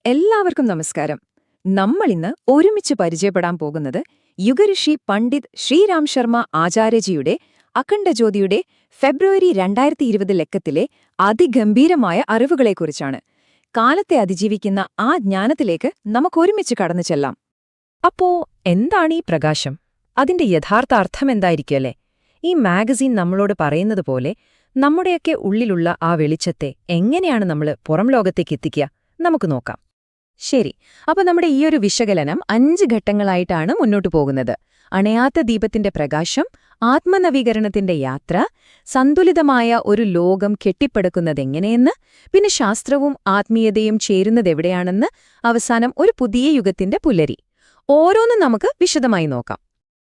എല്ലാവർക്കും നമസ്കാരം. നമ്മളിന്ന് ഒരുമിച്ച് പരിചയപ്പെടാൻ പോകുന്നത് യുഗഋഷി പണ്ഡിത് ശ്രീരാം ശർമ്മ ആചാര്യജിയുടെ അഖണ്ഡജ്യോതിയുടെ ഫെബ്രുവരി 2020 ലക്കത്തിലെ അതിഗംഭീരമായ അറിവുകളെക്കുറിച്ചാണ്. കാലത്തെ അതിജീവിക്കുന്ന ആ ജ്ഞാനത്തിലേക്ക് നമുക്കൊരുമിച്ച് കടന്നു ചെല്ലാം. അപ്പോ എന്താണ് ഈ പ്രകാശം? അതിന്റെ യഥാർത്ഥ അർത്ഥം എന്തായിരിക്കുമല്ലേ? ഈ മാഗസിൻ നമ്മളോട് പറയുന്നത് പോലെ നമ്മുടെയൊക്കെ ഉള്ളിലുള്ള ആ വെളിച്ചത്തെ എങ്ങനെയാണ് നമ്മൾ പുറം ലോകത്തേക്ക് എത്തിക്കുക? നമുക്ക് നോക്കാം. ശരി, അപ്പൊ നമ്മുടെ ഈയൊരു വിശകലനം 5 ഘട്ടങ്ങളായിട്ടാണ് മുന്നോട്ടു പോകുന്നത്. അണയാത്ത ദീപത്തിന്റെ പ്രകാശം, ആത്മനവീകരണത്തിന്റെ യാത്ര, സന്തുലിതമായ ഒരു ലോകം കെട്ടിപ്പടുക്കുന്നതെങ്ങനെയെന്ന്, പിന്നെ ശാസ്ത്രവും ആത്മീയതയും ചേരുന്നതെവിടെയാണെന്ന്, അവസാനം ഒരു പുതിയ യുഗത്തിന്റെ പുലരി. ഓരോന്നും നമുക്ക് വിശദമായി നോക്കാം.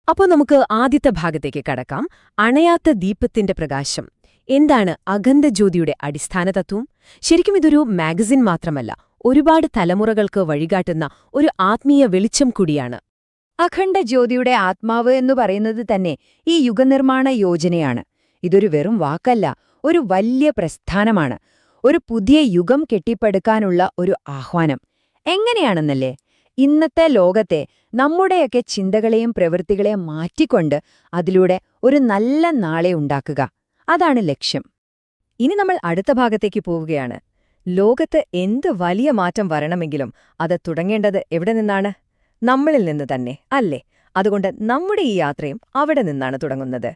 അപ്പോൾ നമുക്ക് ആദ്യത്തെ ഭാഗത്തേക്ക് കടക്കാം. അണയാത്ത ദീപത്തിന്റെ പ്രകാശം. എന്താണ് അഖണ്ഡജ്യോതിയുടെ അടിസ്ഥാന തത്വം? ശരിക്കും ഇതൊരു മാഗസിൻ മാത്രമല്ല, ഒരുപാട് തലമുറകൾക്ക് വഴികാട്ടുന്ന ഒരു ആത്മീയ വെളിച്ചം കൂടിയാണ്. അഖണ്ഡജ്യോതിയുടെ ആത്മാവ് എന്നു പറയുന്നത് തന്നെ ഈ യുഗനിർമ്മാണ യോജനയാണ്. ഇതൊരു വെറും വാക്കല്ല, ഒരു വലിയ പ്രസ്ഥാനമാണ്. ഒരു പുതിയ യുഗം കെട്ടിപ്പടുക്കാനുള്ള ഒരു ആഹ്വാനം. എങ്ങനെയാണെന്നല്ലേ? ഇന്നത്തെ ലോകത്തെ നമ്മുടെയൊക്കെ ചിന്തകളെയും പ്രവൃത്തികളെയും മാറ്റിക്കൊണ്ട് അതിലൂടെ ഒരു നല്ല നാളെ ഉണ്ടാക്കുക. അതാണ് ലക്ഷ്യം. ഇനി നമ്മൾ അടുത്ത ഭാഗത്തേക്ക് പോവുകയാണ്. ലോകത്ത് എന്ത് വലിയ മാറ്റം വരണമെങ്കിലും അത് തുടങ്ങേണ്ടത് എവിടെ നിന്നാണ്? നമ്മളിൽ നിന്ന് തന്നെ, അല്ലേ? അതുകൊണ്ട് നമ്മുടെ ഈ യാത്രയും അവിടെ നിന്നാണ് തുടങ്ങുന്നത്.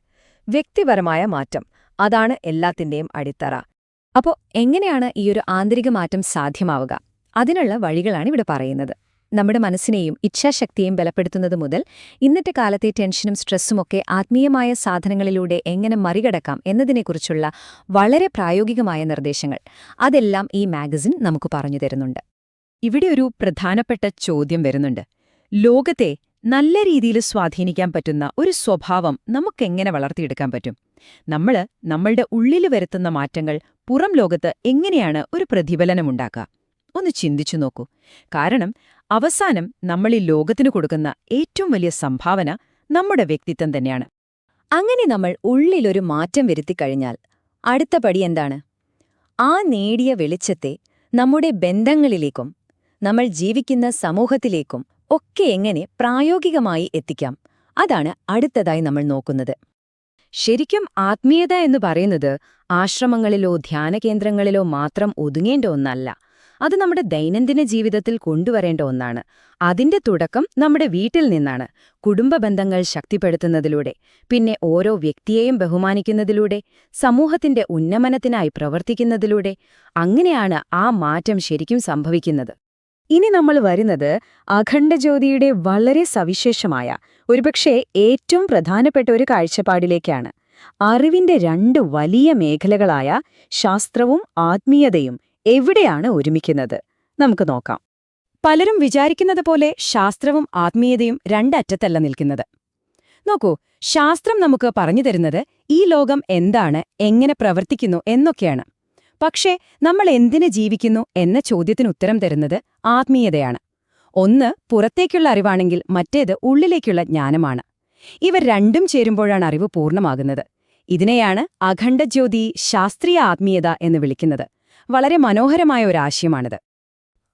വ്യക്തിപരമായ മാറ്റം, അതാണ് എല്ലാത്തിന്റെയും അടിത്തറ. അപ്പോൾ എങ്ങനെയാണ് ഈയൊരു ആന്തരിക മാറ്റം സാധ്യമാവുക? അതിനുള്ള വഴികളാണ് ഇവിടെ പറയുന്നത്. നമ്മുടെ മനസ്സിനെയും ഇച്ഛാശക്തിയെയും ബലപ്പെടുത്തുന്നത് മുതൽ ഇന്നത്തെ കാലത്തെ ടെൻഷനും സ്ട്രെസ്സുമൊക്കെ ആത്മീയമായ സാധനങ്ങളിലൂടെ എങ്ങനെ മറികടക്കാം എന്നതിനെക്കുറിച്ചുള്ള വളരെ പ്രായോഗികമായ നിർദ്ദേശങ്ങൾ, അതെല്ലാം ഈ മാഗസിൻ നമുക്ക് പറഞ്ഞു തരുന്നുണ്ട്. ഇവിടെ ഒരു പ്രധാനപ്പെട്ട ചോദ്യം വരുന്നുണ്ട്. ലോകത്തെ നല്ല രീതിയിൽ സ്വാധീനിക്കാൻ പറ്റുന്ന ഒരു സ്വഭാവം നമുക്കെങ്ങനെ വളർത്തിയെടുക്കാൻ പറ്റും? നമ്മളുടെ ഉള്ളിൽ വരുത്തുന്ന മാറ്റങ്ങൾ പുറം ലോകത്ത് എങ്ങനെയാണ് ഒരു പ്രതിഫലനമുണ്ടാക്കുക? ഒന്ന് ചിന്തിച്ചു നോക്കൂ. കാരണം അവസാനം നമ്മൾ ഈ ലോകത്തിനു കൊടുക്കുന്ന ഏറ്റവും വലിയ സംഭാവന നമ്മുടെ വ്യക്തിത്വം തന്നെയാണ്. അങ്ങനെ നമ്മൾ ഉള്ളിലൊരു മാറ്റം വരുത്തിക്കഴിഞ്ഞാൽ അടുത്ത പടി എന്താണ്? ആ നേടിയ വെളിച്ചത്തെ നമ്മുടെ ബന്ധങ്ങളിലേക്കും നമ്മൾ ജീവിക്കുന്ന സമൂഹത്തിലേക്കും ഒക്കെ എങ്ങനെ പ്രായോഗികമായി എത്തിക്കാം? അതാണ് അടുത്തതായി നമ്മൾ നോക്കുന്നത്. ശരിക്കും ആത്മീയത എന്ന് പറയുന്നത് ആശ്രമങ്ങളിലോ ധ്യാനകേന്ദ്രങ്ങളിലോ മാത്രം ഒതുങ്ങേണ്ട ഒന്നല്ല. അത് നമ്മുടെ ദൈനംദിന ജീവിതത്തിൽ കൊണ്ടുവരേണ്ട ഒന്നാണ്. അതിന്റെ തുടക്കം നമ്മുടെ വീട്ടിൽ നിന്നാണ്. കുടുംബ ബന്ധങ്ങൾ ശക്തിപ്പെടുത്തുന്നതിലൂടെ, പിന്നെ ഓരോ വ്യക്തിയെയും ബഹുമാനിക്കുന്നതിലൂടെ, സമൂഹത്തിന്റെ ഉന്നമനത്തിനായി പ്രവർത്തിക്കുന്നതിലൂടെ. അങ്ങനെയാണ് ആ മാറ്റം ശരിക്കും സംഭവിക്കുന്നത്. ഇനി നമ്മൾ വരുന്നത് അഖണ്ഡജ്യോതിയുടെ വളരെ സവിശേഷമായ, ഒരുപക്ഷെ ഏറ്റവും പ്രധാനപ്പെട്ട ഒരു കാഴ്ചപ്പാടിലേക്കാണ്. അറിവിന്റെ 2 വലിയ മേഖലകളായ ശാസ്ത്രവും ആത്മീയതയും എവിടെയാണ് ഒരുമിക്കുന്നത്? നമുക്ക് നോക്കാം. പലരും വിചാരിക്കുന്നത് പോലെ ശാസ്ത്രവും ആത്മീയതയും 2 അറ്റത്തല്ല നിൽക്കുന്നത്. നോക്കൂ, ശാസ്ത്രം നമുക്ക് പറഞ്ഞു തരുന്നത് ഈ ലോകം എന്താണ്, എങ്ങനെ പ്രവർത്തിക്കുന്നു എന്നൊക്കെയാണ്. പക്ഷേ നമ്മൾ എന്തിന് ജീവിക്കുന്നു എന്ന ചോദ്യത്തിന് ഉത്തരം തരുന്നത് ആത്മീയതയാണ്. ഒന്ന് പുറത്തേക്കുള്ള അറിവാണെങ്കിൽ മറ്റേത് ഉള്ളിലേക്കുള്ള ജ്ഞാനമാണ്. ഇവർ രണ്ടും ചേരുമ്പോഴാണ് അറിവ് പൂർണ്ണമാകുന്നത്. ഇതിനെയാണ് അഖണ്ഡജ്യോതി ശാസ്ത്രീയ ആത്മീയത എന്ന് വിളിക്കുന്നത്. വളരെ മനോഹരമായ ഒരാശയമാണിത്.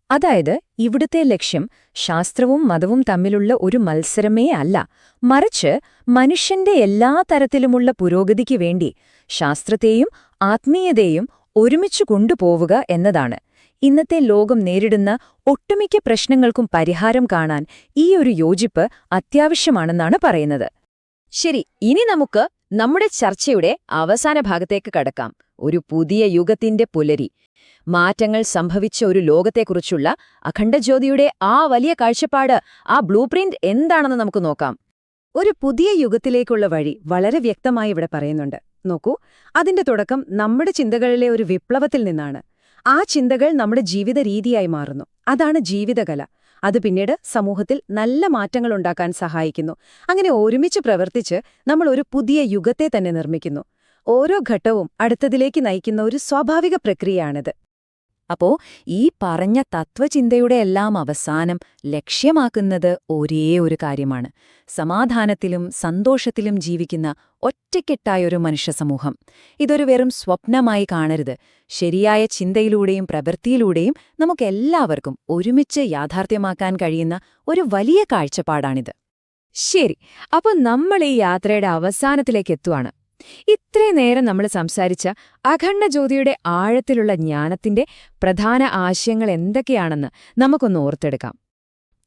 അതായത് ഇവിടുത്തെ ലക്ഷ്യം ശാസ്ത്രവും മതവും തമ്മിലുള്ള ഒരു മത്സരമേ അല്ല, മറിച്ച് മനുഷ്യന്റെ എല്ലാ തരത്തിലുമുള്ള പുരോഗതിക്ക് വേണ്ടി ശാസ്ത്രത്തെയും ആത്മീയതയും ഒരുമിച്ചു കൊണ്ടുപോവുക എന്നതാണ്. ഇന്നത്തെ ലോകം നേരിടുന്ന ഒട്ടുമിക്ക പ്രശ്നങ്ങൾക്കും പരിഹാരം കാണാൻ ഈ ഒരു യോജിപ്പ് അത്യാവശ്യമാണെന്നാണ് പറയുന്നത്. ശരി, ഇനി നമുക്ക് നമ്മുടെ ചർച്ചയുടെ അവസാന ഭാഗത്തേക്ക് കടക്കാം. ഒരു പുതിയ യുഗത്തിന്റെ പുലരി. മാറ്റങ്ങൾ സംഭവിച്ച ഒരു ലോകത്തെക്കുറിച്ചുള്ള അഖണ്ഡജ്യോതിയുടെ ആ വലിയ കാഴ്ചപ്പാട്, ആ ബ്ലൂ പ്രിന്റ് എന്താണെന്ന് നമുക്ക് നോക്കാം. ഒരു പുതിയ യുഗത്തിലേക്കുള്ള വഴി വളരെ വ്യക്തമായി ഇവിടെ പറയുന്നുണ്ട്. നോക്കൂ, അതിന്റെ തുടക്കം നമ്മുടെ ചിന്തകളിലെ ഒരു വിപ്ലവത്തിൽ നിന്നാണ്. ആ ചിന്തകൾ നമ്മുടെ ജീവിത രീതിയായി മാറുന്നു. അതാണ് ജീവിതകല. അത് പിന്നീട് സമൂഹത്തിൽ നല്ല മാറ്റങ്ങൾ ഉണ്ടാക്കാൻ സഹായിക്കുന്നു. അങ്ങനെ ഒരുമിച്ച് പ്രവർത്തിച്ച് നമ്മൾ ഒരു പുതിയ യുഗത്തെ തന്നെ നിർമ്മിക്കുന്നു. ഓരോ ഘട്ടവും അടുത്തതിലേക്ക് നയിക്കുന്ന ഒരു സ്വാഭാവിക പ്രക്രിയയാണിത്. അപ്പോ ഈ പറഞ്ഞ തത്വചിന്തയുടെ എല്ലാം അവസാനം ലക്ഷ്യമാക്കുന്നത് ഒരേ ഒരു കാര്യമാണ്: സമാധാനത്തിലും സന്തോഷത്തിലും ജീവിക്കുന്ന ഒറ്റക്കെട്ടായൊരു മനുഷ്യസമൂഹം. ഇതൊരു വെറും സ്വപ്നമായി കാണരുത്. ശരിയായ ചിന്തയിലൂടെയും പ്രവൃത്തിയിലൂടെയും നമുക്കെല്ലാവർക്കും ഒരുമിച്ച് യാഥാർത്ഥ്യമാക്കാൻ കഴിയുന്ന ഒരു വലിയ കാഴ്ചപ്പാടാണിത്. ശരി, അപ്പോൾ നമ്മൾ ഈ യാത്രയുടെ അവസാനത്തിലേക്ക് എത്തുവാണ്. ഇത്രയും നേരം നമ്മൾ സംസാരിച്ച അഖണ്ഡജ്യോതിയുടെ ആഴത്തിലുള്ള ജ്ഞാനത്തിന്റെ പ്രധാന ആശയങ്ങൾ എന്തൊക്കെയാണെന്ന് നമുക്കൊന്ന് ഓർത്തെടുക്കാം.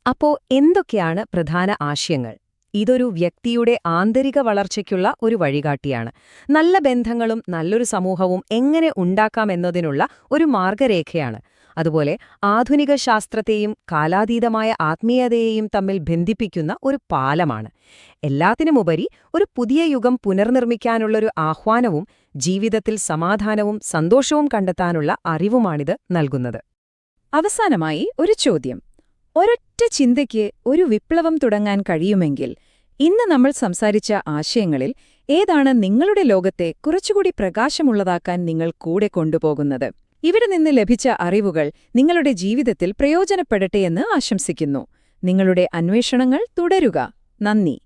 അപ്പോ എന്തൊക്കെയാണ് പ്രധാന ആശയങ്ങൾ? ഇതൊരു വ്യക്തിയുടെ ആന്തരിക വളർച്ചയ്ക്കുള്ള ഒരു വഴികാട്ടിയാണ്. നല്ല ബന്ധങ്ങളും നല്ലൊരു സമൂഹവും എങ്ങനെ ഉണ്ടാക്കാമെന്നതിനുള്ള ഒരു മാർഗരേഖയാണ്. അതുപോലെ ആധുനിക ശാസ്ത്രത്തെയും കാലാതീതമായ ആത്മീയതയെയും തമ്മിൽ ബന്ധിപ്പിക്കുന്ന ഒരു പാലമാണ്. എല്ലാത്തിനുമുപരി ഒരു പുതിയ യുഗം പുനർനിർമ്മിക്കാനുള്ളൊരു ആഹ്വാനവും ജീവിതത്തിൽ സമാധാനവും സന്തോഷവും കണ്ടെത്താനുള്ള അറിവുമാണിത് നൽകുന്നത്. അവസാനമായി ഒരു ചോദ്യം. ഒരൊറ്റ ചിന്തയ്ക്ക് ഒരു വിപ്ലവം തുടങ്ങാൻ കഴിയുമെങ്കിൽ ഇന്ന് നമ്മൾ സംസാരിച്ച ആശയങ്ങളിൽ ഏതാണ് നിങ്ങളുടെ ലോകത്തെ കുറച്ചുകൂടി പ്രകാശമുള്ളതാക്കാൻ നിങ്ങൾ കൂടെ കൊണ്ടുപോകുന്നത്? ഇവിടെ നിന്ന് ലഭിച്ച അറിവുകൾ നിങ്ങളുടെ ജീവിതത്തിൽ പ്രയോജനപ്പെടട്ടെയെന്ന് ആശംസിക്കുന്നു. നിങ്ങളുടെ അന്വേഷണങ്ങൾ തുടരുക. നന്ദി.